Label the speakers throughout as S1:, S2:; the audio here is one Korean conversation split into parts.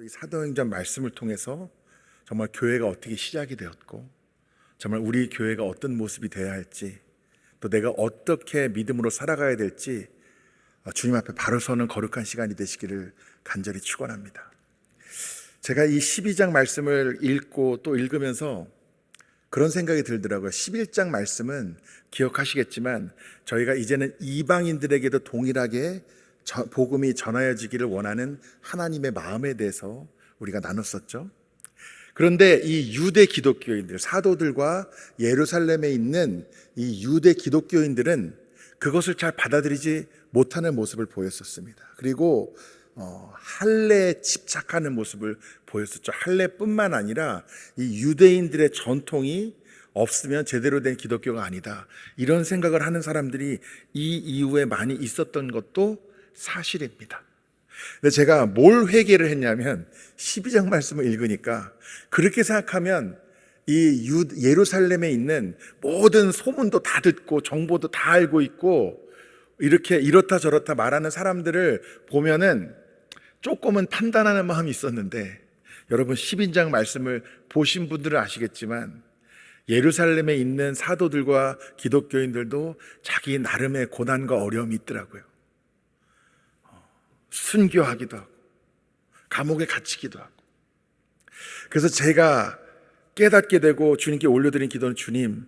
S1: 이 사도행전 말씀을 통해서 정말 교회가 어떻게 시작이 되었고, 정말 우리 교회가 어떤 모습이 되어야 할지, 또 내가 어떻게 믿음으로 살아가야 될지 주님 앞에 바로 서는 거룩한 시간이 되시기를 간절히 축원합니다. 제가 이 12장 말씀을 읽고 또 읽으면서 그런 생각이 들더라고요. 11장 말씀은 기억하시겠지만 저희가 이제는 이방인들에게도 동일하게 복음이 전하여지기를 원하는 하나님의 마음에 대해서 우리가 나눴었죠. 그런데 이 유대 기독교인들, 사도들과 예루살렘에 있는 이 유대 기독교인들은 그것을 잘 받아들이지 못하는 모습을 보였었습니다. 그리고 할례에 집착하는 모습을 보였었죠. 할례뿐만 아니라 이 유대인들의 전통이 없으면 제대로 된 기독교가 아니다, 이런 생각을 하는 사람들이 이 이후에 많이 있었던 것도 사실입니다. 근데 제가 뭘 회개를 했냐면 12장 말씀을 읽으니까 그렇게 생각하면 이 예루살렘에 있는 모든 소문도 다 듣고 정보도 다 알고 있고 이렇게 이렇다 저렇다 말하는 사람들을 보면은 조금은 판단하는 마음이 있었는데, 여러분 12장 말씀을 보신 분들은 아시겠지만 예루살렘에 있는 사도들과 기독교인들도 자기 나름의 고난과 어려움이 있더라고요. 순교하기도 하고 감옥에 갇히기도 하고. 그래서 제가 깨닫게 되고 주님께 올려드린 기도는, 주님,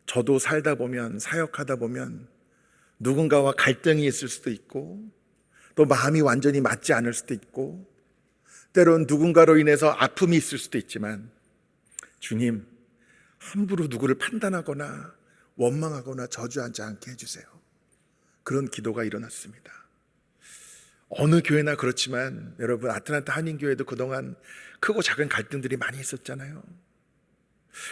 S1: 저도 살다 보면, 사역하다 보면 누군가와 갈등이 있을 수도 있고 또 마음이 완전히 맞지 않을 수도 있고 때론 누군가로 인해서 아픔이 있을 수도 있지만, 주님, 함부로 누구를 판단하거나 원망하거나 저주하지 않게 해주세요. 그런 기도가 일어났습니다. 어느 교회나 그렇지만 여러분, 아틀란타 한인교회도 그동안 크고 작은 갈등들이 많이 있었잖아요.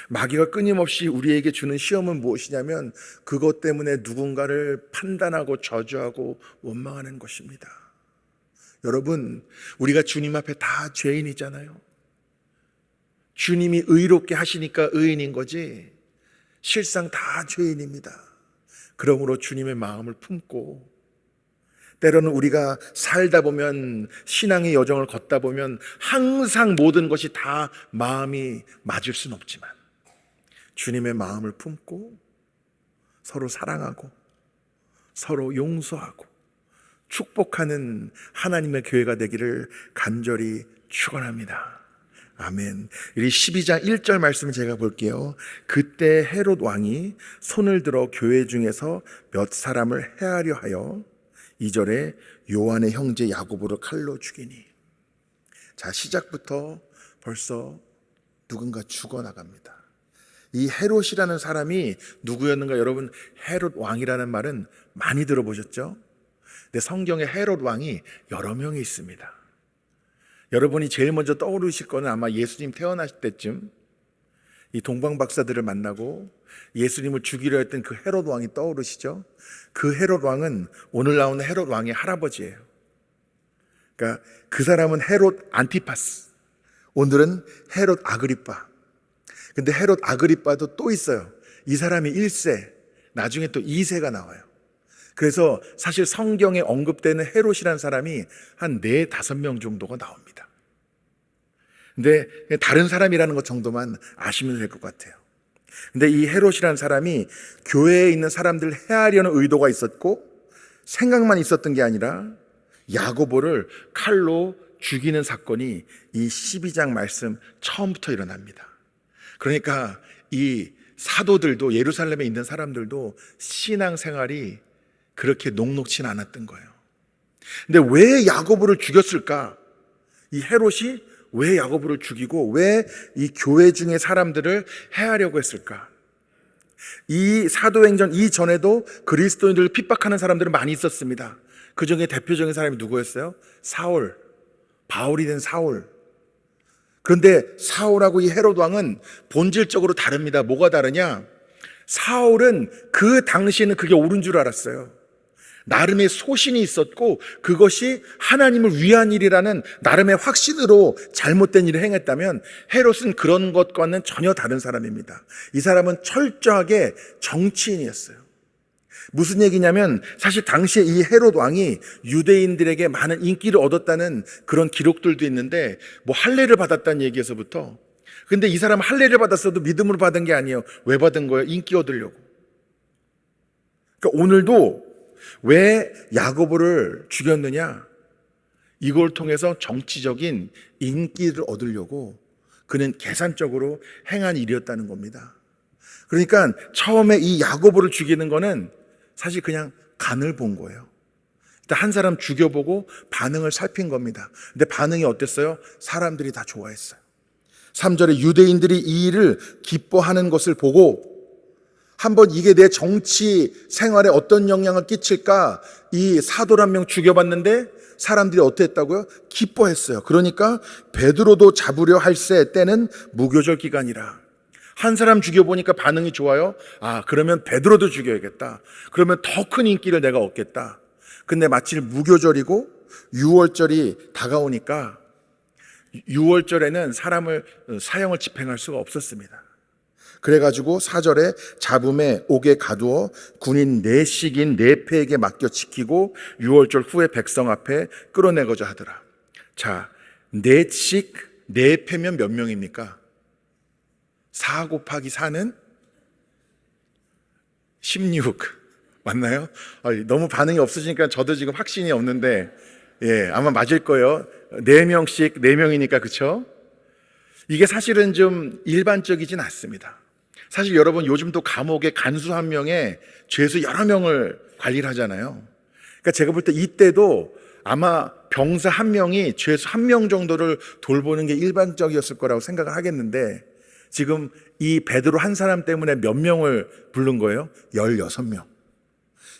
S1: 마귀가 끊임없이 우리에게 주는 시험은 무엇이냐면 그것 때문에 누군가를 판단하고 저주하고 원망하는 것입니다. 여러분, 우리가 주님 앞에 다 죄인이잖아요. 주님이 의롭게 하시니까 의인인 거지 실상 다 죄인입니다. 그러므로 주님의 마음을 품고, 때로는 우리가 살다 보면, 신앙의 여정을 걷다 보면 항상 모든 것이 다 마음이 맞을 수는 없지만 주님의 마음을 품고 서로 사랑하고 서로 용서하고 축복하는 하나님의 교회가 되기를 간절히 축원합니다. 아멘. 이 12장 1절 말씀을 제가 볼게요. 그때 헤롯 왕이 손을 들어 교회 중에서 몇 사람을 해하려 하여 2절에 요한의 형제 야고보를 칼로 죽이니. 자, 시작부터 벌써 누군가 죽어나갑니다. 이 헤롯이라는 사람이 누구였는가? 여러분, 헤롯 왕이라는 말은 많이 들어보셨죠? 근데 성경에 헤롯 왕이 여러 명이 있습니다. 여러분이 제일 먼저 떠오르실 거는 아마 예수님 태어나실 때쯤 이 동방 박사들을 만나고 예수님을 죽이려 했던 그 헤롯 왕이 떠오르시죠? 그 헤롯 왕은 오늘 나오는 헤롯 왕의 할아버지예요. 그러니까 그 사람은 헤롯 안티파스, 오늘은 헤롯 아그리빠. 근데 헤롯 아그리빠도 또 있어요. 이 사람이 1세, 나중에 또 2세가 나와요. 그래서 사실 성경에 언급되는 헤롯이라는 사람이 한 4, 5명 정도가 나옵니다. 근데 다른 사람이라는 것 정도만 아시면 될 것 같아요. 근데 이 헤롯이라는 사람이 교회에 있는 사람들을 해하려는 의도가 있었고, 생각만 있었던 게 아니라 야고보를 칼로 죽이는 사건이 이 12장 말씀 처음부터 일어납니다. 그러니까 이 사도들도, 예루살렘에 있는 사람들도 신앙생활이 그렇게 녹록치 않았던 거예요. 근데 왜 야고보를 죽였을까? 이 헤롯이 왜 야고보를 죽이고 왜 이 교회 중의 사람들을 해하려고 했을까? 이 사도행전 이전에도 그리스도인들을 핍박하는 사람들은 많이 있었습니다. 그 중에 대표적인 사람이 누구였어요? 사울, 바울이 된 사울. 그런데 사울하고 이 헤롯 왕은 본질적으로 다릅니다. 뭐가 다르냐? 사울은 그 당시에는 그게 옳은 줄 알았어요. 나름의 소신이 있었고 그것이 하나님을 위한 일이라는 나름의 확신으로 잘못된 일을 행했다면, 헤롯은 그런 것과는 전혀 다른 사람입니다. 이 사람은 철저하게 정치인이었어요. 무슨 얘기냐면 사실 당시에 이 헤롯 왕이 유대인들에게 많은 인기를 얻었다는 그런 기록들도 있는데 뭐 할례를 받았다는 얘기에서부터, 근데 이 사람은 할례를 받았어도 믿음으로 받은 게 아니에요. 왜 받은 거예요? 인기 얻으려고. 그러니까 오늘도 왜 야고보를 죽였느냐? 이걸 통해서 정치적인 인기를 얻으려고 그는 계산적으로 행한 일이었다는 겁니다. 그러니까 처음에 이 야고보를 죽이는 거는 사실 그냥 간을 본 거예요. 일단 한 사람 죽여보고 반응을 살핀 겁니다. 근데 반응이 어땠어요? 사람들이 다 좋아했어요. 3절에 유대인들이 이 일을 기뻐하는 것을 보고 한번 이게 내 정치 생활에 어떤 영향을 끼칠까, 이 사도를 한 명 죽여봤는데 사람들이 어땠다고요? 기뻐했어요. 그러니까 베드로도 잡으려 할세 때는 무교절 기간이라. 한 사람 죽여보니까 반응이 좋아요. 아, 그러면 베드로도 죽여야겠다. 그러면 더 큰 인기를 내가 얻겠다. 근데 마침 무교절이고 6월절이 다가오니까 6월절에는 사람을 사형을 집행할 수가 없었습니다. 그래가지고 4절에 잡음에 옥에 가두어 군인 4씩인 4패에게 맡겨 지키고 6월절 후에 백성 앞에 끌어내고자 하더라. 자, 4씩 4패면 몇 명입니까? 4 곱하기 4는 16 맞나요? 너무 반응이 없으시니까 저도 지금 확신이 없는데, 예, 아마 맞을 거예요. 4명씩 4명이니까, 그쵸? 이게 사실은 좀 일반적이진 않습니다. 사실 여러분 요즘도 감옥에 간수 1명에 죄수 여러 명을 관리를 하잖아요. 그러니까 제가 볼 때 이때도 아마 병사 1명이 죄수 1명 정도를 돌보는 게 일반적이었을 거라고 생각을 하겠는데, 지금 이 베드로 한 사람 때문에 몇 명을 부른 거예요? 16명.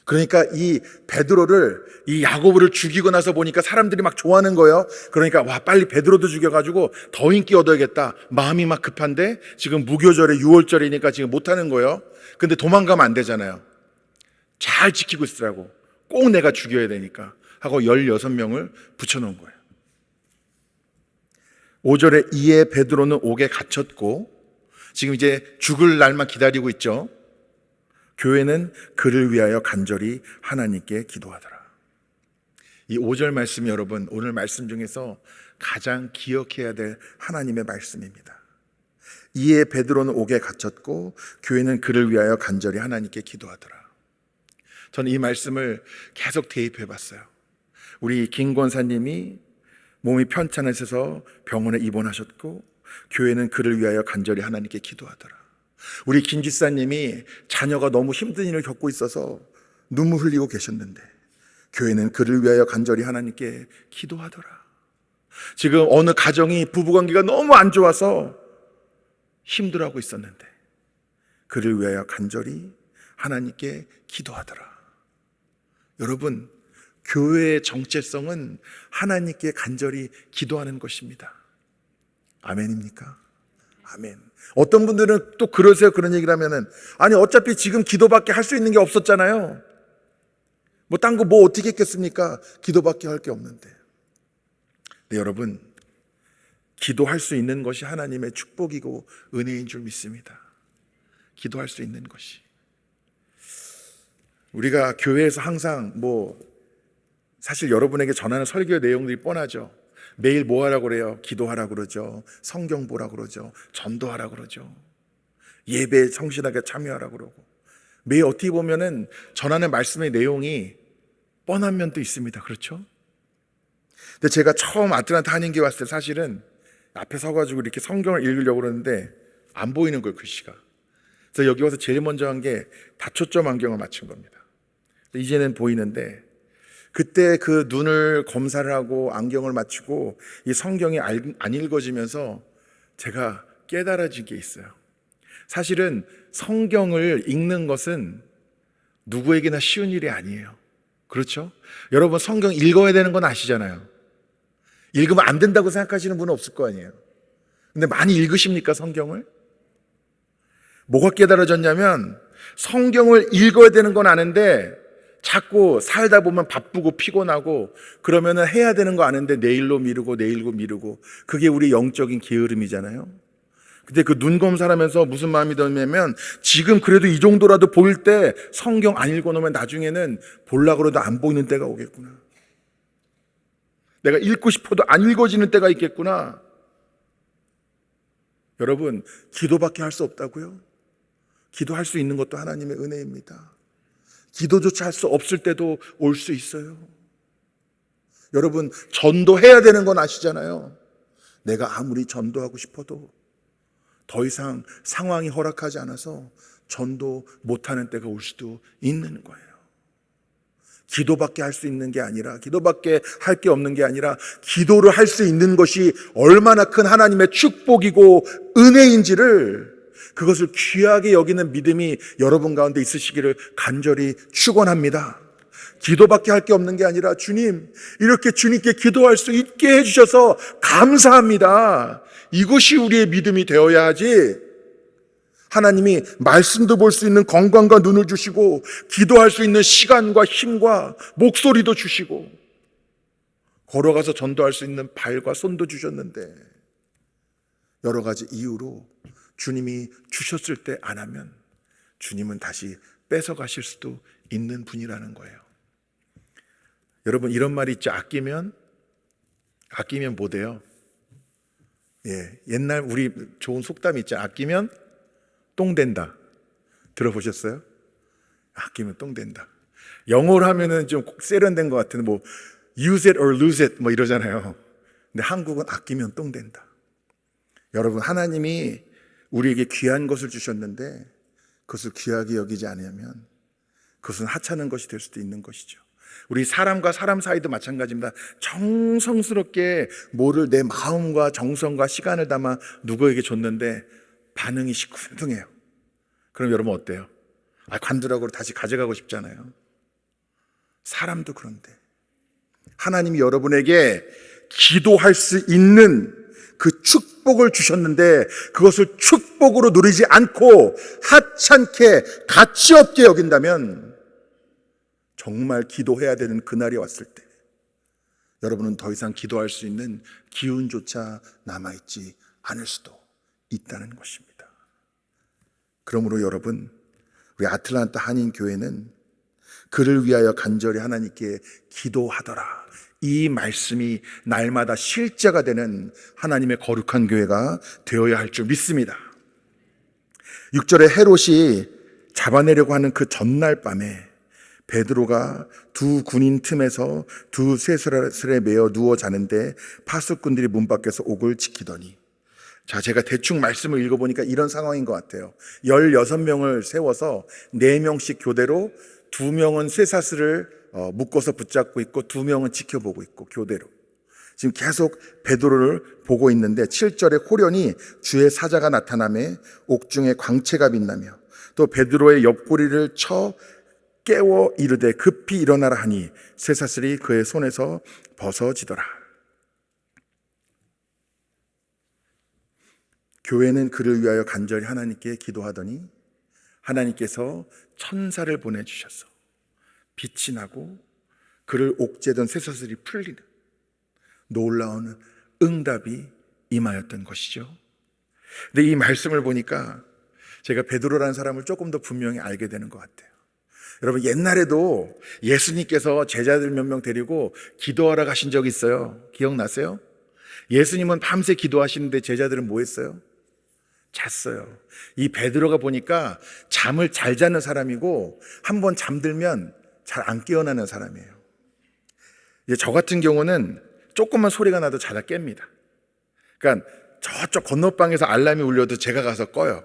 S1: 그러니까 이 베드로를, 이 야고보를 죽이고 나서 보니까 사람들이 막 좋아하는 거예요. 그러니까 와, 빨리 베드로도 죽여가지고 더 인기 얻어야겠다. 마음이 막 급한데 지금 무교절에 6월절이니까 지금 못하는 거예요. 근데 도망가면 안 되잖아요. 잘 지키고 있으라고. 꼭 내가 죽여야 되니까 하고 16명을 붙여놓은 거예요. 5절에 이에 베드로는 옥에 갇혔고, 지금 이제 죽을 날만 기다리고 있죠. 교회는 그를 위하여 간절히 하나님께 기도하더라. 이 5절 말씀이 여러분 오늘 말씀 중에서 가장 기억해야 될 하나님의 말씀입니다. 이에 베드로는 옥에 갇혔고 교회는 그를 위하여 간절히 하나님께 기도하더라. 저는 이 말씀을 계속 대입해 봤어요. 우리 김 권사님이 몸이 편찮으셔서 병원에 입원하셨고 교회는 그를 위하여 간절히 하나님께 기도하더라. 우리 김 지사님이 자녀가 너무 힘든 일을 겪고 있어서 눈물 흘리고 계셨는데 교회는 그를 위하여 간절히 하나님께 기도하더라. 지금 어느 가정이 부부관계가 너무 안 좋아서 힘들어하고 있었는데 그를 위하여 간절히 하나님께 기도하더라. 여러분, 교회의 정체성은 하나님께 간절히 기도하는 것입니다. 아멘입니까? 아멘. 어떤 분들은 또 그러세요. 그런 얘기를 하면은, 아니 어차피 지금 기도밖에 할 수 있는 게 없었잖아요. 뭐 딴 거 뭐 어떻게 했겠습니까? 기도밖에 할 게 없는데. 네, 여러분, 기도할 수 있는 것이 하나님의 축복이고 은혜인 줄 믿습니다. 기도할 수 있는 것이. 우리가 교회에서 항상 사실 여러분에게 전하는 설교 내용들이 뻔하죠. 매일 뭐 하라고 그래요? 기도하라고 그러죠. 성경 보라고 그러죠. 전도하라고 그러죠. 예배에 성실하게 참여하라고 그러고. 매일 어떻게 보면은 전하는 말씀의 내용이 뻔한 면도 있습니다. 그렇죠? 근데 제가 처음 아틀란타 한인교회 왔을 때 사실은 앞에 서가지고 이렇게 성경을 읽으려고 그러는데 안 보이는 거예요, 글씨가. 그래서 여기 와서 제일 먼저 한 게 다초점 안경을 맞춘 겁니다. 이제는 보이는데, 그때 그 눈을 검사를 하고 안경을 맞추고 이 성경이 안 읽어지면서 제가 깨달아진 게 있어요. 사실은 성경을 읽는 것은 누구에게나 쉬운 일이 아니에요. 그렇죠? 여러분, 성경 읽어야 되는 건 아시잖아요. 읽으면 안 된다고 생각하시는 분은 없을 거 아니에요. 근데 많이 읽으십니까, 성경을? 뭐가 깨달아졌냐면, 성경을 읽어야 되는 건 아는데 자꾸 살다 보면 바쁘고 피곤하고 그러면은 해야 되는 거 아는데 내일로 미루고 그게 우리 영적인 게으름이잖아요. 근데 그 눈 검사하면서 무슨 마음이 드냐면 지금 그래도 이 정도라도 보일 때 성경 안 읽어놓으면 나중에는 보려고 해도 안 보이는 때가 오겠구나. 내가 읽고 싶어도 안 읽어지는 때가 있겠구나. 여러분, 기도밖에 할 수 없다고요? 기도할 수 있는 것도 하나님의 은혜입니다. 기도조차 할 수 없을 때도 올 수 있어요. 여러분, 전도해야 되는 건 아시잖아요. 내가 아무리 전도하고 싶어도 더 이상 상황이 허락하지 않아서 전도 못하는 때가 올 수도 있는 거예요. 기도밖에 할 수 있는 게 아니라, 기도밖에 할 게 없는 게 아니라 기도를 할 수 있는 것이 얼마나 큰 하나님의 축복이고 은혜인지를, 그것을 귀하게 여기는 믿음이 여러분 가운데 있으시기를 간절히 축원합니다. 기도밖에 할 게 없는 게 아니라 주님, 이렇게 주님께 기도할 수 있게 해주셔서 감사합니다. 이것이 우리의 믿음이 되어야 하지, 하나님이 말씀도 볼 수 있는 건강과 눈을 주시고 기도할 수 있는 시간과 힘과 목소리도 주시고 걸어가서 전도할 수 있는 발과 손도 주셨는데 여러 가지 이유로 주님이 주셨을 때 안 하면 주님은 다시 뺏어가실 수도 있는 분이라는 거예요. 여러분, 이런 말이 있죠. 아끼면 뭐 돼요? 옛날 우리 좋은 속담이 있죠. 아끼면 똥 된다. 들어보셨어요? 아끼면 똥 된다. 영어로 하면은 좀 세련된 것 같은데 뭐 use it or lose it 뭐 이러잖아요. 근데 한국은 아끼면 똥 된다. 여러분, 하나님이 우리에게 귀한 것을 주셨는데 그것을 귀하게 여기지 않으면 그것은 하찮은 것이 될 수도 있는 것이죠. 우리 사람과 사람 사이도 마찬가지입니다. 정성스럽게 뭐를 내 마음과 정성과 시간을 담아 누구에게 줬는데 반응이 시큰둥해요. 그럼 여러분 어때요? 관두라고 다시 가져가고 싶잖아요. 사람도 그런데 하나님이 여러분에게 기도할 수 있는 그 축복을 주셨는데 그것을 축복으로 누리지 않고 하찮게 가치 없게 여긴다면 정말 기도해야 되는 그날이 왔을 때 여러분은 더 이상 기도할 수 있는 기운조차 남아있지 않을 수도 있다는 것입니다. 그러므로 여러분, 우리 아틀란타 한인교회는 그를 위하여 간절히 하나님께 기도하더라, 이 말씀이 날마다 실제가 되는 하나님의 거룩한 교회가 되어야 할 줄 믿습니다. 6절에 헤롯이 잡아내려고 하는 그 전날 밤에 베드로가 두 군인 틈에서 두 쇠사슬에 매어 누워 자는데 파수꾼들이 문 밖에서 옥을 지키더니, 자, 제가 대충 말씀을 읽어보니까 이런 상황인 것 같아요. 16명을 세워서 4명씩 교대로, 2명은 쇠사슬을 묶어서 붙잡고 있고 2명은 지켜보고 있고 교대로 지금 계속 베드로를 보고 있는데 7절에 호련히 주의 사자가 나타나매 옥중에 광채가 빛나며 또 베드로의 옆구리를 쳐 깨워 이르되 급히 일어나라 하니 쇠사슬이 그의 손에서 벗어지더라. 교회는 그를 위하여 간절히 하나님께 기도하더니 하나님께서 천사를 보내주셔서 빛이 나고 그를 옥죄던 쇠사슬이 풀리는 놀라운 응답이 임하였던 것이죠. 근데 이 말씀을 보니까 제가 베드로라는 사람을 조금 더 분명히 알게 되는 것 같아요. 여러분, 옛날에도 예수님께서 제자들 몇 명 데리고 기도하러 가신 적이 있어요. 기억나세요? 예수님은 밤새 기도하시는데 제자들은 뭐 했어요? 잤어요. 이 베드로가 보니까 잠을 잘 자는 사람이고 한번 잠들면 잘 안 깨어나는 사람이에요. 이제 저 같은 경우는 조금만 소리가 나도 자다 깹니다. 그러니까 저쪽 건너방에서 알람이 울려도 제가 가서 꺼요.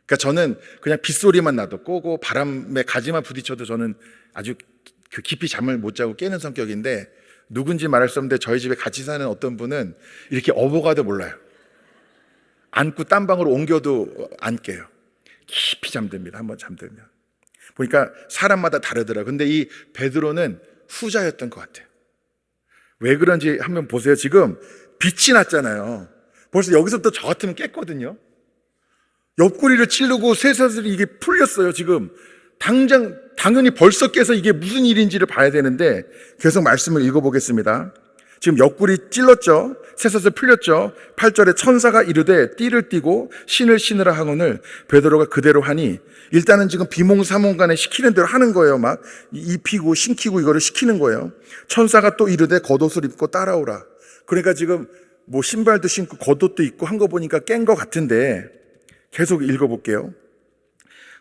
S1: 그러니까 저는 그냥 빗소리만 나도 끄고 바람에 가지만 부딪혀도 저는 아주 깊이 잠을 못 자고 깨는 성격인데, 누군지 말할 수 없는데 저희 집에 같이 사는 어떤 분은 이렇게 어버가도 몰라요. 안고 딴 방으로 옮겨도 안 깨요. 깊이 잠듭니다. 한번 잠들면. 보니까 사람마다 다르더라고요. 근데 이 베드로는 후자였던 것 같아요. 왜 그런지 한번 보세요. 지금 빛이 났잖아요. 벌써 여기서부터 저 같으면 깼거든요. 옆구리를 찌르고 쇠사슬이 이게 풀렸어요. 지금 당연히 벌써 깨서 이게 무슨 일인지를 봐야 되는데 계속 말씀을 읽어보겠습니다. 지금 옆구리 찔렀죠. 쇠사슬 풀렸죠. 8절에 천사가 이르되 띠를 띠고 신을 신으라 하거늘 베드로가 그대로 하니, 일단은 지금 비몽사몽간에 시키는 대로 하는 거예요. 막 입히고 신기고 이거를 시키는 거예요. 천사가 또 이르되 겉옷을 입고 따라오라. 그러니까 지금 뭐 신발도 신고 겉옷도 입고 한 거 보니까 깬 거 같은데, 계속 읽어볼게요.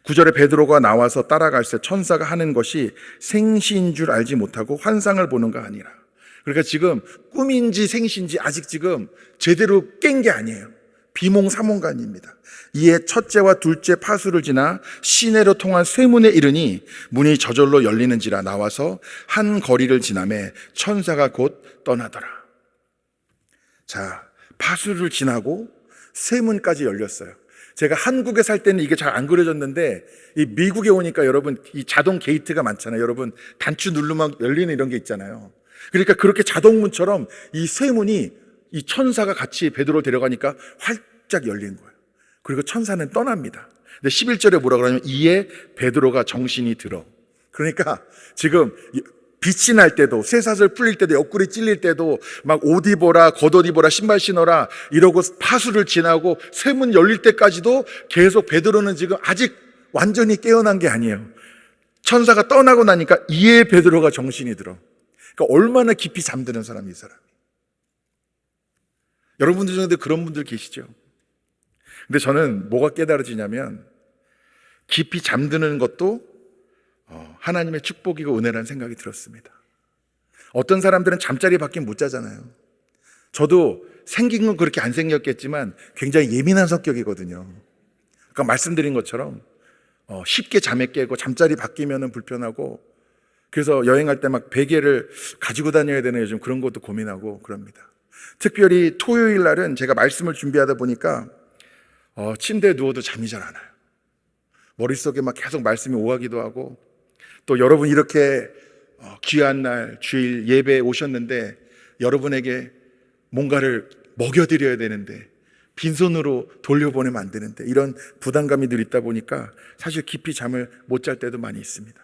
S1: 9절에 베드로가 나와서 따라갈새 천사가 하는 것이 생시인 줄 알지 못하고 환상을 보는가 아니라. 그러니까 지금 꿈인지 생시인지 아직 지금 제대로 깬 게 아니에요. 비몽사몽간입니다. 이에 첫째와 둘째 파수를 지나 시내로 통한 쇠문에 이르니 문이 저절로 열리는지라 나와서 한 거리를 지나매 천사가 곧 떠나더라. 자, 파수를 지나고 쇠문까지 열렸어요. 제가 한국에 살 때는 이게 잘 안 그려졌는데, 이 미국에 오니까 여러분 이 자동 게이트가 많잖아요. 여러분 단추 누르면 열리는 이런 게 있잖아요. 그러니까 그렇게 자동문처럼 이 쇠문이 이 천사가 같이 베드로 데려가니까 활짝 열린 거예요. 그리고 천사는 떠납니다. 근데 11절에 뭐라 그러냐면 이에 베드로가 정신이 들어. 그러니까 지금 빛이 날 때도, 쇠사슬 풀릴 때도, 옆구리 찔릴 때도 막 옷 입어라, 겉옷 입어라, 신발 신어라 이러고 파수를 지나고 쇠문 열릴 때까지도 계속 베드로는 지금 아직 완전히 깨어난 게 아니에요. 천사가 떠나고 나니까 이에 베드로가 정신이 들어. 그러니까 얼마나 깊이 잠드는 사람이 이 사람이. 여러분들 중에도 그런 분들 계시죠? 근데 저는 뭐가 깨달아지냐면, 깊이 잠드는 것도 하나님의 축복이고 은혜라는 생각이 들었습니다. 어떤 사람들은 잠자리 밖에 못 자잖아요. 저도 생긴 건 그렇게 안 생겼겠지만 굉장히 예민한 성격이거든요. 아까 말씀드린 것처럼 쉽게 잠에 깨고 잠자리 바뀌면 불편하고, 그래서 여행할 때 막 베개를 가지고 다녀야 되는 요즘 그런 것도 고민하고 그럽니다. 특별히 토요일 날은 제가 말씀을 준비하다 보니까 침대에 누워도 잠이 잘 안 와요. 머릿속에 막 계속 말씀이 오가기도 하고, 또 여러분 이렇게 귀한 날 주일 예배에 오셨는데 여러분에게 뭔가를 먹여드려야 되는데 빈손으로 돌려보내면 안 되는데, 이런 부담감이 늘 있다 보니까 사실 깊이 잠을 못 잘 때도 많이 있습니다.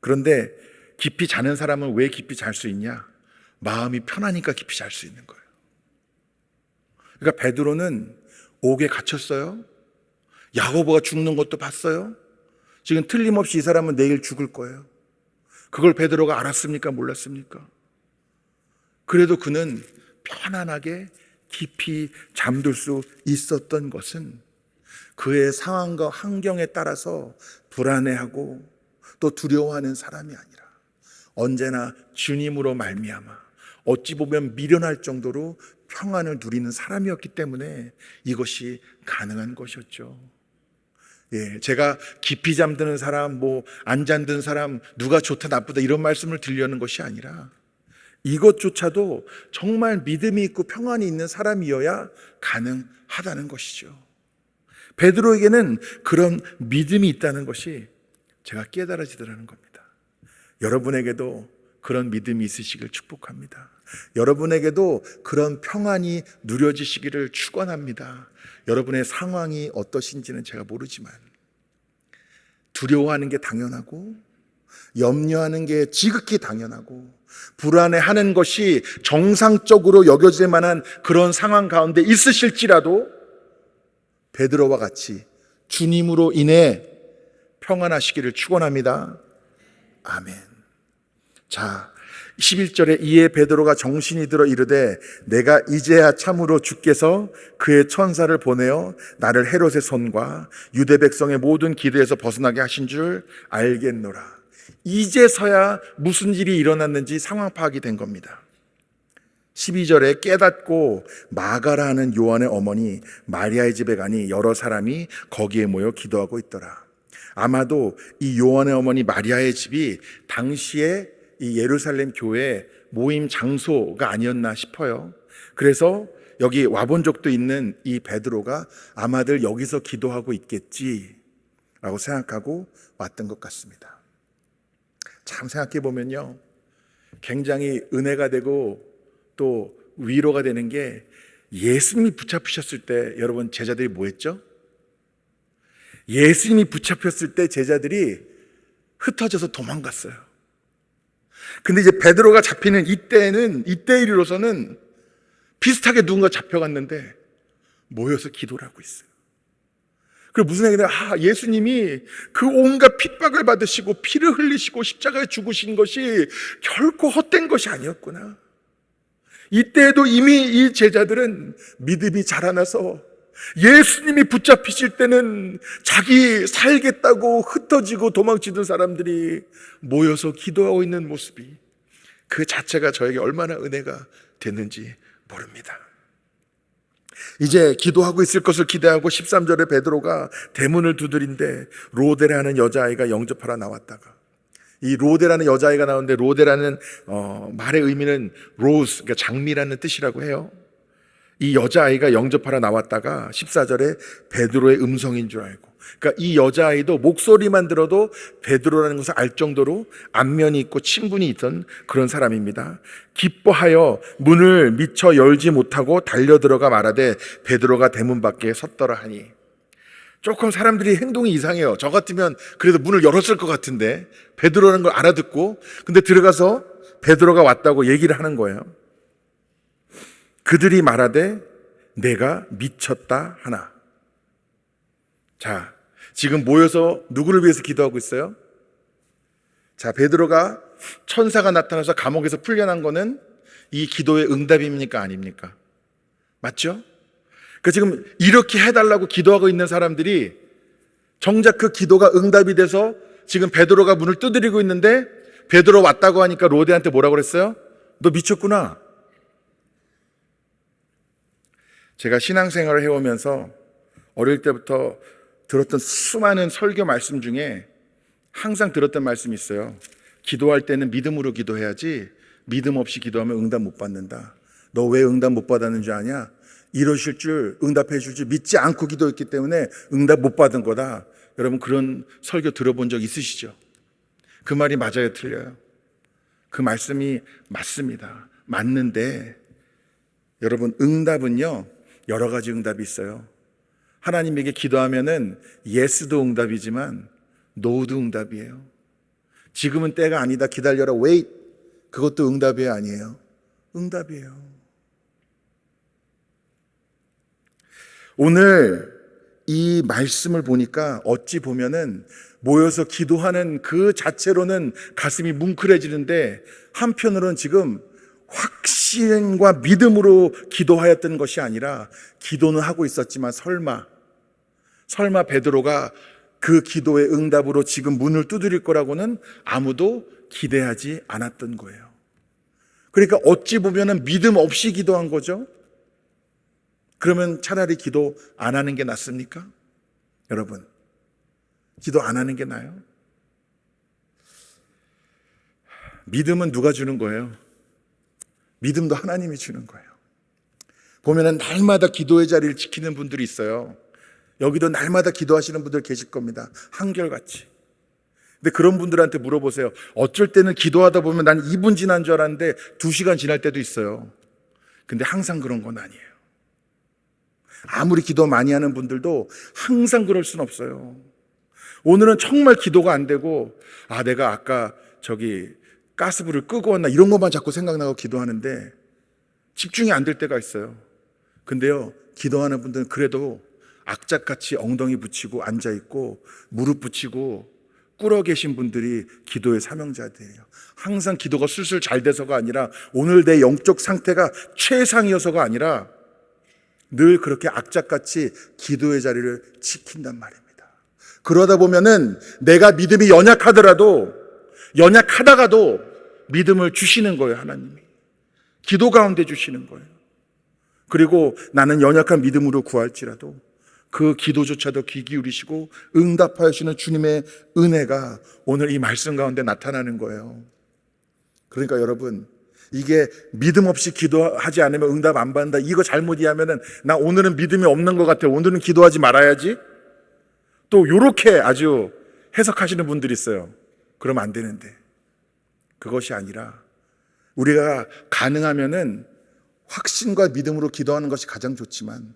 S1: 그런데 깊이 자는 사람은 왜 깊이 잘 수 있냐? 마음이 편하니까 깊이 잘 수 있는 거예요. 그러니까 베드로는 옥에 갇혔어요. 야고보가 죽는 것도 봤어요. 지금 틀림없이 이 사람은 내일 죽을 거예요. 그걸 베드로가 알았습니까? 몰랐습니까? 그래도 그는 편안하게 깊이 잠들 수 있었던 것은 그의 상황과 환경에 따라서 불안해하고 또 두려워하는 사람이 아니라 언제나 주님으로 말미암아 어찌 보면 미련할 정도로 평안을 누리는 사람이었기 때문에 이것이 가능한 것이었죠. 예, 제가 깊이 잠드는 사람, 안 잠든 사람, 누가 좋다 나쁘다 이런 말씀을 드리려는 것이 아니라, 이것조차도 정말 믿음이 있고 평안이 있는 사람이어야 가능하다는 것이죠. 베드로에게는 그런 믿음이 있다는 것이 제가 깨달아지더라는 겁니다. 여러분에게도 그런 믿음이 있으시길 축복합니다. 여러분에게도 그런 평안이 누려지시기를 축원합니다. 여러분의 상황이 어떠신지는 제가 모르지만 두려워하는 게 당연하고 염려하는 게 지극히 당연하고 불안해하는 것이 정상적으로 여겨질 만한 그런 상황 가운데 있으실지라도 베드로와 같이 주님으로 인해 평안하시기를 축원합니다. 아멘. 자, 11절에 이에 베드로가 정신이 들어 이르되 내가 이제야 참으로 주께서 그의 천사를 보내어 나를 헤롯의 손과 유대 백성의 모든 기대에서 벗어나게 하신 줄 알겠노라. 이제서야 무슨 일이 일어났는지 상황 파악이 된 겁니다. 12절에 깨닫고 마가라는 요한의 어머니 마리아의 집에 가니 여러 사람이 거기에 모여 기도하고 있더라. 아마도 이 요한의 어머니 마리아의 집이 당시에 이 예루살렘 교회 모임 장소가 아니었나 싶어요. 그래서 여기 와본 적도 있는 이 베드로가 아마들 여기서 기도하고 있겠지라고 생각하고 왔던 것 같습니다. 참 생각해 보면요, 굉장히 은혜가 되고 또 위로가 되는 게, 예수님이 붙잡히셨을 때 여러분 제자들이 뭐 했죠? 예수님이 붙잡혔을 때 제자들이 흩어져서 도망갔어요. 근데 이제 베드로가 잡히는 이때 이르러서는 비슷하게 누군가 잡혀갔는데 모여서 기도를 하고 있어요. 그리고 무슨 얘기냐? 예수님이 그 온갖 핍박을 받으시고 피를 흘리시고 십자가에 죽으신 것이 결코 헛된 것이 아니었구나. 이때에도 이미 이 제자들은 믿음이 자라나서 예수님이 붙잡히실 때는 자기 살겠다고 흩어지고 도망치던 사람들이 모여서 기도하고 있는 모습이 그 자체가 저에게 얼마나 은혜가 됐는지 모릅니다. 이제 기도하고 있을 것을 기대하고 13절에 베드로가 대문을 두드린데 로데라는 여자아이가 영접하러 나왔다가, 이 로데라는 여자아이가 나오는데 로데라는 말의 의미는 로즈, 그러니까 장미라는 뜻이라고 해요. 이 여자아이가 영접하러 나왔다가 14절에 베드로의 음성인 줄 알고, 그러니까 이 여자아이도 목소리만 들어도 베드로라는 것을 알 정도로 안면이 있고 친분이 있던 그런 사람입니다. 기뻐하여 문을 미처 열지 못하고 달려들어가 말하되 베드로가 대문 밖에 섰더라 하니. 조금 사람들이 행동이 이상해요. 저 같으면 그래도 문을 열었을 것 같은데 베드로라는 걸 알아듣고, 근데 들어가서 베드로가 왔다고 얘기를 하는 거예요. 그들이 말하되 내가 미쳤다 하나. 자, 지금 모여서 누구를 위해서 기도하고 있어요? 자, 베드로가 천사가 나타나서 감옥에서 풀려난 거는 이 기도의 응답입니까? 아닙니까? 맞죠? 그 지금 이렇게 해달라고 기도하고 있는 사람들이 정작 그 기도가 응답이 돼서 지금 베드로가 문을 두드리고 있는데 베드로 왔다고 하니까 로데한테 뭐라고 그랬어요? 너 미쳤구나. 제가 신앙생활을 해오면서 어릴 때부터 들었던 수많은 설교 말씀 중에 항상 들었던 말씀이 있어요. 기도할 때는 믿음으로 기도해야지 믿음 없이 기도하면 응답 못 받는다. 너 왜 응답 못 받았는 줄 아냐? 이러실 줄, 응답해 줄 줄 믿지 않고 기도했기 때문에 응답 못 받은 거다. 여러분 그런 설교 들어본 적 있으시죠? 그 말이 맞아요, 틀려요? 그 말씀이 맞습니다. 맞는데 여러분 응답은요 여러 가지 응답이 있어요. 하나님에게 기도하면은 예스도 응답이지만 노도 응답이에요. 지금은 때가 아니다, 기다려라, wait, 그것도 응답이에요, 아니에요? 응답이에요. 오늘 이 말씀을 보니까 어찌 보면은 모여서 기도하는 그 자체로는 가슴이 뭉클해지는데 한편으로는 지금 확신과 믿음으로 기도하였던 것이 아니라 기도는 하고 있었지만 설마 베드로가 그 기도의 응답으로 지금 문을 두드릴 거라고는 아무도 기대하지 않았던 거예요. 그러니까 어찌 보면은 믿음 없이 기도한 거죠. 그러면 차라리 기도 안 하는 게 낫습니까? 여러분, 기도 안 하는 게 나아요? 믿음은 누가 주는 거예요? 믿음도 하나님이 주는 거예요. 보면은 날마다 기도의 자리를 지키는 분들이 있어요. 여기도 날마다 기도하시는 분들 계실 겁니다. 한결같이. 근데 그런 분들한테 물어보세요. 어쩔 때는 기도하다 보면 난 2분 지난 줄 알았는데 2시간 지날 때도 있어요. 근데 항상 그런 건 아니에요. 아무리 기도 많이 하는 분들도 항상 그럴 순 없어요. 오늘은 정말 기도가 안 되고 내가 아까 가스불을 끄고 왔나 이런 것만 자꾸 생각나고 기도하는데 집중이 안 될 때가 있어요. 근데요, 기도하는 분들은 그래도 악착같이 엉덩이 붙이고 앉아있고 무릎 붙이고 꿇어 계신 분들이 기도의 사명자들이에요. 항상 기도가 술술 잘 돼서가 아니라 오늘 내 영적 상태가 최상이어서가 아니라 늘 그렇게 악착같이 기도의 자리를 지킨단 말입니다. 그러다 보면은 내가 믿음이 연약하다가도 믿음을 주시는 거예요, 하나님이. 기도 가운데 주시는 거예요. 그리고 나는 연약한 믿음으로 구할지라도 그 기도조차도 귀 기울이시고 응답하시는 주님의 은혜가 오늘 이 말씀 가운데 나타나는 거예요. 그러니까 여러분, 이게 믿음 없이 기도하지 않으면 응답 안 받는다, 이거 잘못 이해하면은 나 오늘은 믿음이 없는 것 같아, 오늘은 기도하지 말아야지, 또 요렇게 아주 해석하시는 분들이 있어요. 그러면 안 되는데, 그것이 아니라 우리가 가능하면은 확신과 믿음으로 기도하는 것이 가장 좋지만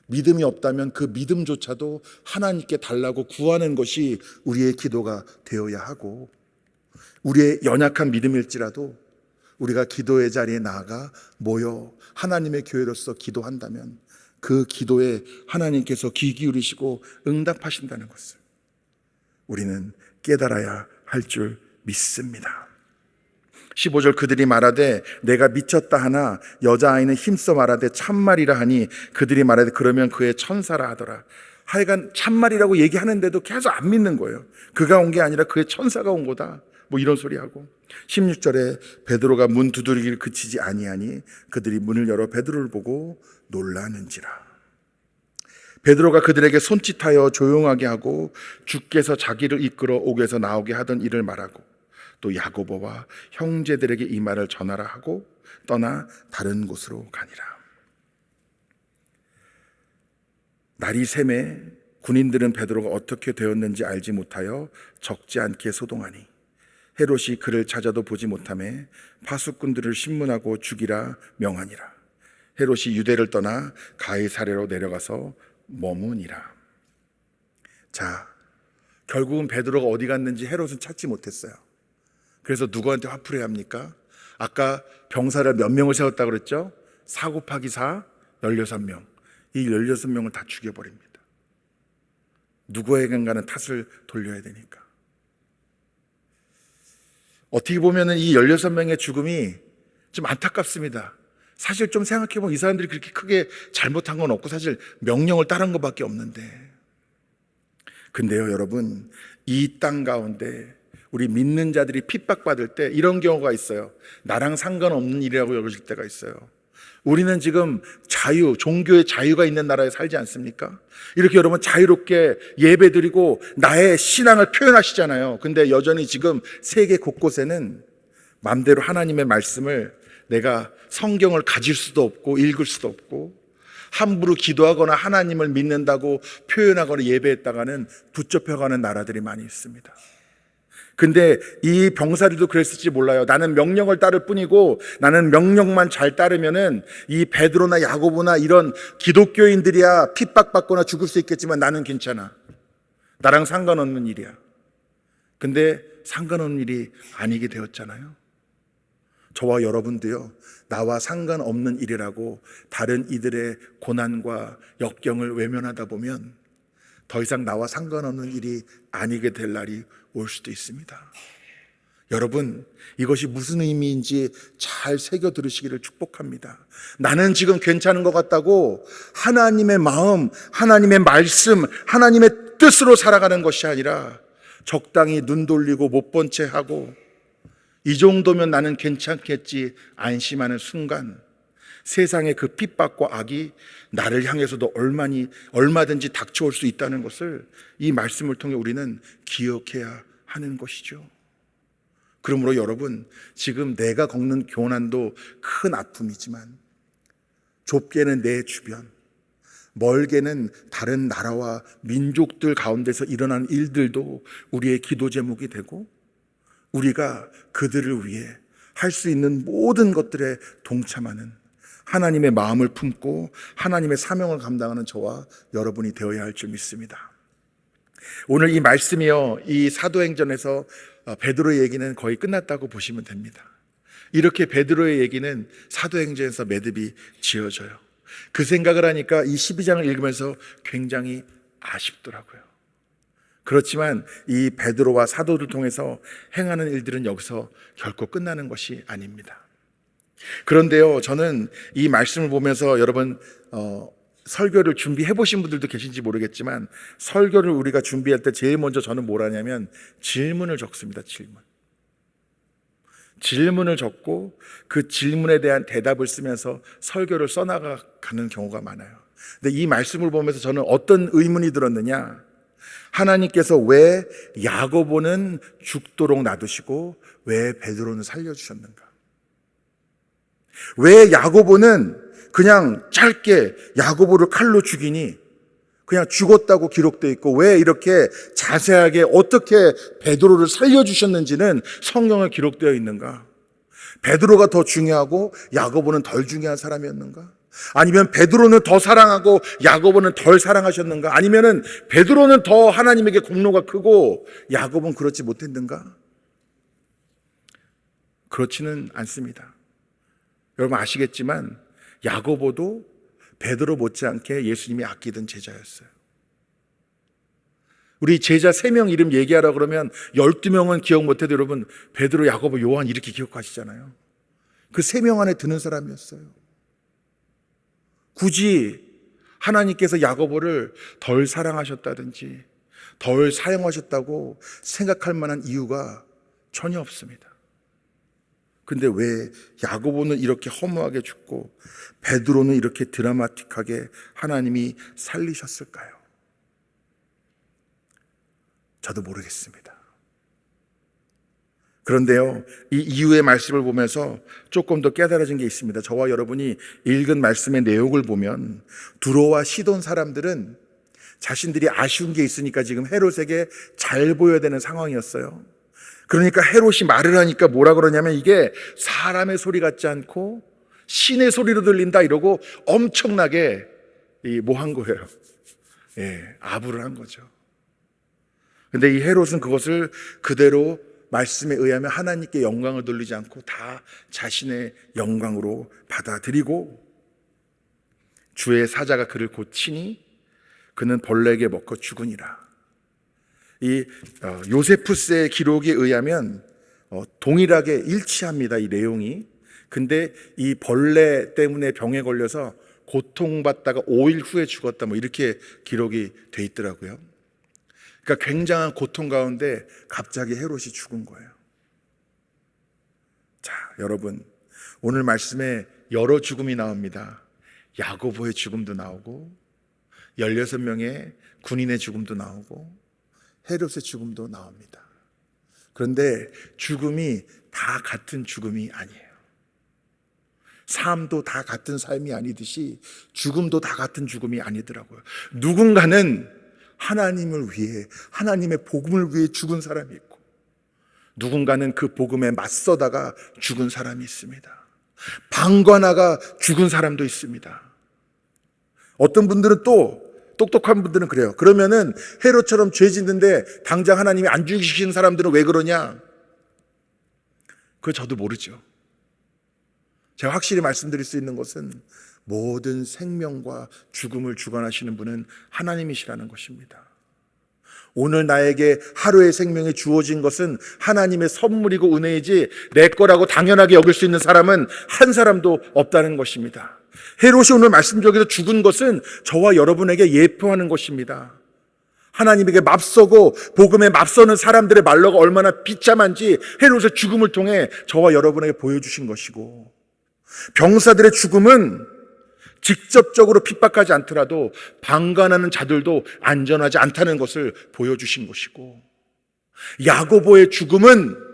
S1: 믿음이 없다면 그 믿음조차도 하나님께 달라고 구하는 것이 우리의 기도가 되어야 하고, 우리의 연약한 믿음일지라도 우리가 기도의 자리에 나아가 모여 하나님의 교회로서 기도한다면 그 기도에 하나님께서 귀 기울이시고 응답하신다는 것을 우리는 깨달아야 할 줄 믿습니다. 15절 그들이 말하되 내가 미쳤다 하나 여자아이는 힘써 말하되 참말이라 하니 그들이 말하되 그러면 그의 천사라 하더라. 하여간 참말이라고 얘기하는데도 계속 안 믿는 거예요. 그가 온 게 아니라 그의 천사가 온 거다, 뭐 이런 소리하고. 16절에 베드로가 문 두드리기를 그치지 아니하니 그들이 문을 열어 베드로를 보고 놀라는지라. 베드로가 그들에게 손짓하여 조용하게 하고 주께서 자기를 이끌어 옥에서 나오게 하던 일을 말하고 또 야고보와 형제들에게 이 말을 전하라 하고 떠나 다른 곳으로 가니라. 날이 새매 군인들은 베드로가 어떻게 되었는지 알지 못하여 적지 않게 소동하니 헤롯이 그를 찾아도 보지 못하매 파수꾼들을 신문하고 죽이라 명하니라. 헤롯이 유대를 떠나 가이사랴로 내려가서 머무니라. 자, 결국은 베드로가 어디 갔는지 헤롯은 찾지 못했어요. 그래서 누구한테 화풀이 합니까? 아까 병사를 몇 명을 세웠다고 그랬죠? 4 곱하기 4, 16명. 이 16명을 다 죽여버립니다. 누구에겐가는 탓을 돌려야 되니까. 어떻게 보면 이 16명의 죽음이 좀 안타깝습니다. 사실 좀 생각해보면 이 사람들이 그렇게 크게 잘못한 건 없고 사실 명령을 따른 것밖에 없는데, 근데요 여러분, 이 땅 가운데 우리 믿는 자들이 핍박받을 때 이런 경우가 있어요. 나랑 상관없는 일이라고 여겨질 때가 있어요. 우리는 지금 자유, 종교의 자유가 있는 나라에 살지 않습니까? 이렇게 여러분 자유롭게 예배드리고 나의 신앙을 표현하시잖아요. 근데 여전히 지금 세계 곳곳에는 마음대로 하나님의 말씀을 내가 성경을 가질 수도 없고 읽을 수도 없고 함부로 기도하거나 하나님을 믿는다고 표현하거나 예배했다가는 붙잡혀가는 나라들이 많이 있습니다. 근데 이 병사들도 그랬을지 몰라요. 나는 명령을 따를 뿐이고 나는 명령만 잘 따르면은 이 베드로나 야고보나 이런 기독교인들이야 핍박받거나 죽을 수 있겠지만 나는 괜찮아. 나랑 상관없는 일이야. 근데 상관없는 일이 아니게 되었잖아요. 저와 여러분도요, 나와 상관없는 일이라고 다른 이들의 고난과 역경을 외면하다 보면 더 이상 나와 상관없는 일이 아니게 될 날이 올 수도 있습니다. 여러분, 이것이 무슨 의미인지 잘 새겨 들으시기를 축복합니다. 나는 지금 괜찮은 것 같다고 하나님의 마음, 하나님의 말씀, 하나님의 뜻으로 살아가는 것이 아니라 적당히 눈 돌리고 못 본 채 하고 이 정도면 나는 괜찮겠지 안심하는 순간 세상의 그 핍박과 악이 나를 향해서도 얼마든지 닥쳐올 수 있다는 것을 이 말씀을 통해 우리는 기억해야 하는 것이죠. 그러므로 여러분, 지금 내가 겪는 고난도 큰 아픔이지만 좁게는 내 주변, 멀게는 다른 나라와 민족들 가운데서 일어난 일들도 우리의 기도 제목이 되고 우리가 그들을 위해 할 수 있는 모든 것들에 동참하는 하나님의 마음을 품고 하나님의 사명을 감당하는 저와 여러분이 되어야 할 줄 믿습니다. 오늘 이 말씀이요, 이 사도행전에서 베드로의 얘기는 거의 끝났다고 보시면 됩니다. 이렇게 베드로의 얘기는 사도행전에서 매듭이 지어져요. 그 생각을 하니까 이 12장을 읽으면서 굉장히 아쉽더라고요. 그렇지만 이 베드로와 사도를 통해서 행하는 일들은 여기서 결코 끝나는 것이 아닙니다. 그런데요, 저는 이 말씀을 보면서 여러분 설교를 준비해 보신 분들도 계신지 모르겠지만 설교를 우리가 준비할 때 제일 먼저 저는 뭘 하냐면 질문을 적습니다. 질문을 적고 그 질문에 대한 대답을 쓰면서 설교를 써나가는 경우가 많아요. 근데 이 말씀을 보면서 저는 어떤 의문이 들었느냐, 하나님께서 왜 야고보는 죽도록 놔두시고 왜 베드로는 살려주셨는가? 왜 야고보는 그냥 짧게 야고보를 칼로 죽이니 그냥 죽었다고 기록되어 있고 왜 이렇게 자세하게 어떻게 베드로를 살려주셨는지는 성경에 기록되어 있는가? 베드로가 더 중요하고 야고보는 덜 중요한 사람이었는가? 아니면 베드로는 더 사랑하고 야고보는 덜 사랑하셨는가? 아니면은 베드로는 더 하나님에게 공로가 크고 야고보는 그렇지 못했는가? 그렇지는 않습니다. 여러분 아시겠지만 야고보도 베드로 못지않게 예수님이 아끼던 제자였어요. 우리 제자 3명 이름 얘기하라 그러면 12명은 기억 못해도 여러분 베드로, 야고보, 요한 이렇게 기억하시잖아요. 그 3명 안에 드는 사람이었어요. 굳이 하나님께서 야고보를 덜 사랑하셨다든지 덜 사용하셨다고 생각할 만한 이유가 전혀 없습니다. 근데 왜 야고보는 이렇게 허무하게 죽고 베드로는 이렇게 드라마틱하게 하나님이 살리셨을까요? 저도 모르겠습니다. 그런데요, 이 이유의 말씀을 보면서 조금 더 깨달아진 게 있습니다. 저와 여러분이 읽은 말씀의 내용을 보면 두로와 시돈 사람들은 자신들이 아쉬운 게 있으니까 지금 헤롯에게 잘 보여야 되는 상황이었어요. 그러니까 헤롯이 말을 하니까 뭐라 그러냐면 이게 사람의 소리 같지 않고 신의 소리로 들린다 이러고 엄청나게 뭐 한 거예요. 아부를 한 거죠. 근데 이 헤롯은 그것을 그대로 말씀에 의하면 하나님께 영광을 돌리지 않고 다 자신의 영광으로 받아들이고 주의 사자가 그를 고치니 그는 벌레에게 먹혀 죽으니라. 이 요세푸스의 기록에 의하면 동일하게 일치합니다, 이 내용이. 근데 이 벌레 때문에 병에 걸려서 고통받다가 5일 후에 죽었다 뭐 이렇게 기록이 돼 있더라고요. 그러니까 굉장한 고통 가운데 갑자기 헤롯이 죽은 거예요. 자, 여러분, 오늘 말씀에 여러 죽음이 나옵니다. 야고보의 죽음도 나오고 16명의 군인의 죽음도 나오고 헤롯의 죽음도 나옵니다. 그런데 죽음이 다 같은 죽음이 아니에요. 삶도 다 같은 삶이 아니듯이 죽음도 다 같은 죽음이 아니더라고요. 누군가는 하나님을 위해, 하나님의 복음을 위해 죽은 사람이 있고 누군가는 그 복음에 맞서다가 죽은 사람이 있습니다. 방관하가 죽은 사람도 있습니다. 어떤 분들은 또 똑똑한 분들은 그래요. 그러면은 헤롯처럼 죄 짓는데 당장 하나님이 안 죽이시는 사람들은 왜 그러냐? 그거 저도 모르죠. 제가 확실히 말씀드릴 수 있는 것은 모든 생명과 죽음을 주관하시는 분은 하나님이시라는 것입니다. 오늘 나에게 하루의 생명이 주어진 것은 하나님의 선물이고 은혜이지 내 거라고 당연하게 여길 수 있는 사람은 한 사람도 없다는 것입니다. 헤롯이 오늘 말씀 중에서 죽은 것은 저와 여러분에게 예표하는 것입니다. 하나님에게 맞서고 복음에 맞서는 사람들의 말로가 얼마나 비참한지 헤롯의 죽음을 통해 저와 여러분에게 보여주신 것이고, 병사들의 죽음은 직접적으로 핍박하지 않더라도 방관하는 자들도 안전하지 않다는 것을 보여주신 것이고, 야고보의 죽음은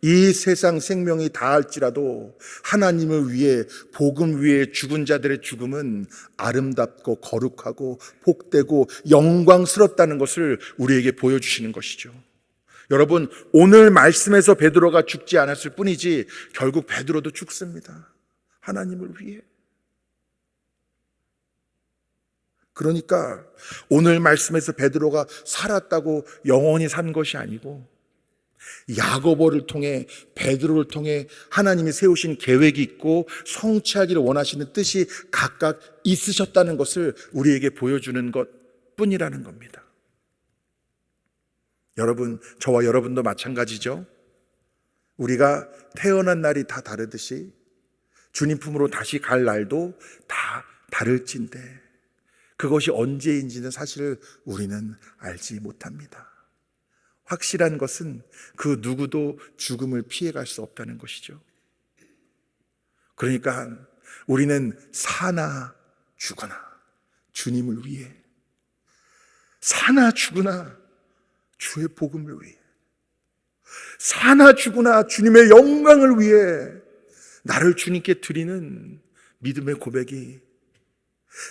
S1: 이 세상 생명이 다할지라도 하나님을 위해 복음 위에 죽은 자들의 죽음은 아름답고 거룩하고 복되고 영광스럽다는 것을 우리에게 보여주시는 것이죠. 여러분, 오늘 말씀에서 베드로가 죽지 않았을 뿐이지 결국 베드로도 죽습니다. 하나님을 위해. 그러니까 오늘 말씀에서 베드로가 살았다고 영원히 산 것이 아니고 야고보를 통해, 베드로를 통해 하나님이 세우신 계획이 있고 성취하기를 원하시는 뜻이 각각 있으셨다는 것을 우리에게 보여주는 것뿐이라는 겁니다. 여러분, 저와 여러분도 마찬가지죠. 우리가 태어난 날이 다 다르듯이 주님 품으로 다시 갈 날도 다 다를진데 그것이 언제인지는 사실 우리는 알지 못합니다. 확실한 것은 그 누구도 죽음을 피해갈 수 없다는 것이죠. 그러니까 우리는 사나 죽거나 주님을 위해, 사나 죽으나 주의 복음을 위해, 사나 죽으나 주님의 영광을 위해 나를 주님께 드리는 믿음의 고백이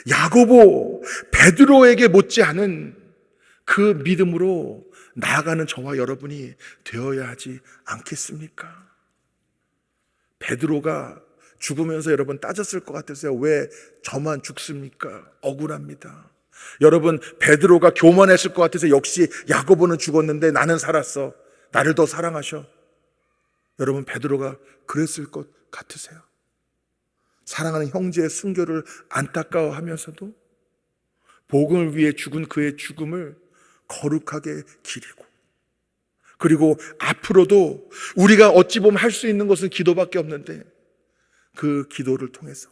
S1: 야고보, 베드로에게 못지않은 그 믿음으로 나아가는 저와 여러분이 되어야 하지 않겠습니까? 베드로가 죽으면서 여러분 따졌을 것 같아서요. 왜 저만 죽습니까? 억울합니다. 여러분, 베드로가 교만했을 것 같아서 역시 야고보는 죽었는데 나는 살았어. 나를 더 사랑하셔. 여러분, 베드로가 그랬을 것 같으세요? 사랑하는 형제의 순교를 안타까워하면서도 복음을 위해 죽은 그의 죽음을 거룩하게 기리고, 그리고 앞으로도 우리가 어찌 보면 할 수 있는 것은 기도밖에 없는데 그 기도를 통해서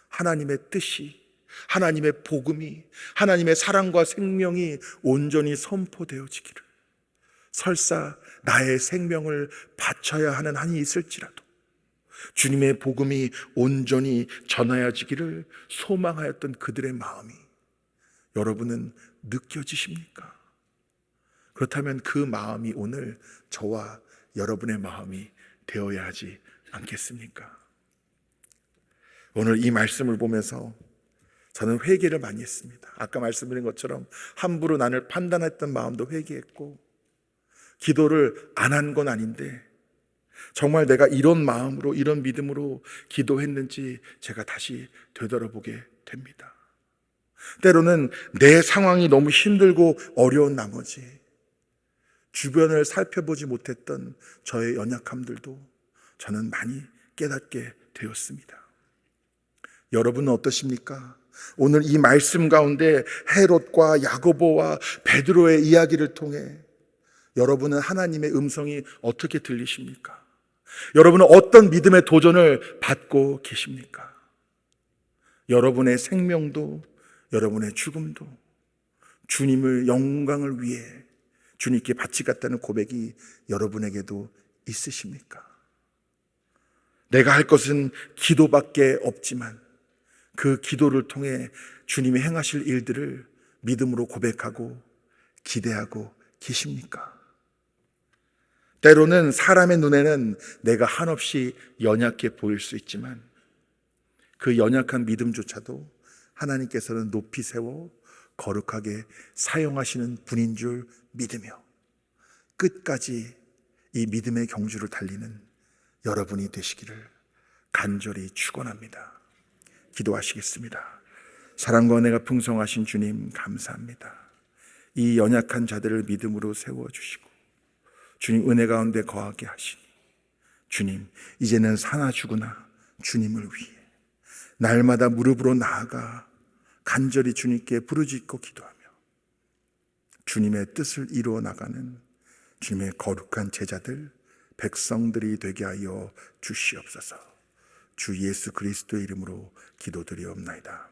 S1: 하나님의 뜻이, 하나님의 복음이, 하나님의 사랑과 생명이 온전히 선포되어지기를, 설사 나의 생명을 바쳐야 하는 한이 있을지라도 주님의 복음이 온전히 전하여지기를 소망하였던 그들의 마음이 여러분은 느껴지십니까? 그렇다면 그 마음이 오늘 저와 여러분의 마음이 되어야 하지 않겠습니까? 오늘 이 말씀을 보면서 저는 회개를 많이 했습니다. 아까 말씀드린 것처럼 함부로 나를 판단했던 마음도 회개했고, 기도를 안 한 건 아닌데 정말 내가 이런 마음으로, 이런 믿음으로 기도했는지 제가 다시 되돌아보게 됩니다. 때로는 내 상황이 너무 힘들고 어려운 나머지 주변을 살펴보지 못했던 저의 연약함들도 저는 많이 깨닫게 되었습니다. 여러분은 어떠십니까? 오늘 이 말씀 가운데 헤롯과 야고보와 베드로의 이야기를 통해 여러분은 하나님의 음성이 어떻게 들리십니까? 여러분은 어떤 믿음의 도전을 받고 계십니까? 여러분의 생명도, 여러분의 죽음도 주님을 영광을 위해 주님께 바치겠다는 고백이 여러분에게도 있으십니까? 내가 할 것은 기도밖에 없지만 그 기도를 통해 주님이 행하실 일들을 믿음으로 고백하고 기대하고 계십니까? 때로는 사람의 눈에는 내가 한없이 연약해 보일 수 있지만 그 연약한 믿음조차도 하나님께서는 높이 세워 거룩하게 사용하시는 분인 줄 믿으며 끝까지 이 믿음의 경주를 달리는 여러분이 되시기를 간절히 축원합니다. 기도하시겠습니다. 사랑과 은혜가 풍성하신 주님, 감사합니다. 이 연약한 자들을 믿음으로 세워주시고 주님 은혜 가운데 거하게 하시니 주님, 이제는 사나 죽으나 주님을 위해 날마다 무릎으로 나아가 간절히 주님께 부르짖고 기도하며 주님의 뜻을 이루어 나가는 주님의 거룩한 제자들, 백성들이 되게 하여 주시옵소서. 주 예수 그리스도의 이름으로 기도드리옵나이다.